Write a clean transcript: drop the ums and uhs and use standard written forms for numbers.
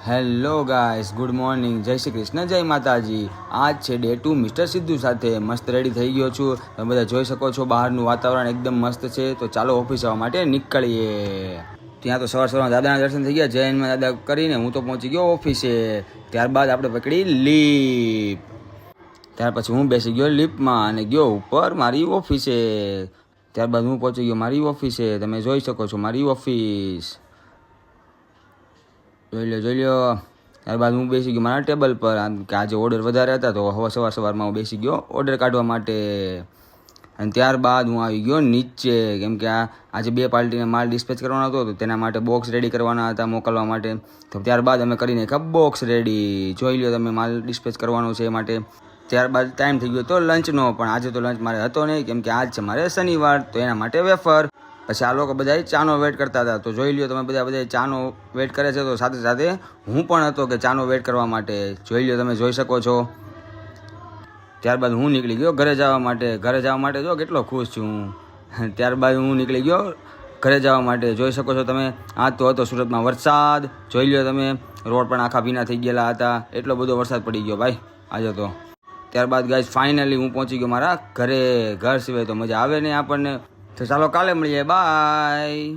Hello guys, good morning, જય શ્રી કૃષ્ણ, જય માતાજી. આજ છે ડે 2 મિસ્ટર સિદ્ધુ સાથે. મસ્ત રેડી થઈ ગયો છું. તમે બધા જોઈ શકો છો બહારનું વાતાવરણ એકદમ મસ્ત છે. તો ચાલો ઓફિસ આવવા માટે નીકળીએ. ત્યાં તો સવારમાં દાદાના દર્શન થઈ ગયા. જૈનમાં દાદા કરીને હું તો પહોંચી ગયો ઓફિસે. ત્યારબાદ આપણે પકડી લીપ. ત્યાર પછી હું બેસી ગયો લિફ્ટમાં અને ગયો ઉપર મારી ઓફિસે. ત્યારબાદ હું પહોંચી ગયો મારી ઓફિસે. તમે જોઈ શકો છો મારી ઓફિસ. જોઈ લો. ત્યારબાદ હું બેસી ગયો મારા ટેબલ પર. કે આજે ઓર્ડર વધારે હતા તો હવે સવારમાં હું બેસી ગયો ઓર્ડર કાઢવા માટે. અને ત્યારબાદ હું આવી ગયો નીચે, કેમ કે આજે 2 પાર્ટીને માલ ડિસ્પેચ કરવાનો હતો તો તેના માટે બોક્સ રેડી કરવાના હતા મોકલવા માટે. તો ત્યારબાદ અમે કરી નાખ્યા બોક્સ રેડી. જોઈ લો તમે, માલ ડિસ્પેચ કરવાનો છે એ માટે. ત્યારબાદ ટાઈમ થઈ ગયો તો લંચનો, પણ આજે તો લંચ મારે હતો નહીં, કેમ કે આજ છે મારે શનિવાર, તો એના માટે વેફર. પછી આ લોકો બધા ચાનો વેટ કરતા હતા. તો જોઈ લ્યો તમે, બધા ચાનો વેટ કરે છે, તો સાથે સાથે હું પણ હતો કે ચાનો વેટ કરવા માટે. જોઈ લ્યો તમે, જોઈ શકો છો. ત્યારબાદ હું નીકળી ગયો ઘરે જવા માટે. ઘરે જવા માટે જો કેટલો ખુશ છું હું. ત્યારબાદ હું નીકળી ગયો ઘરે જવા માટે. જોઈ શકો છો તમે, આજ તો હતો સુરતમાં વરસાદ. જોઈ લ્યો તમે, રોડ પણ આખા ભીના થઈ ગયેલા હતા. એટલો બધો વરસાદ પડી ગયો ભાઈ આજે તો. ત્યારબાદ ગાઈસ ફાઇનલી હું પહોંચી ગયો મારા ઘરે. ઘર સિવાય તો મજા આવે નહીં આપણને. તો ચાલો કાલે મળીએ, બાય.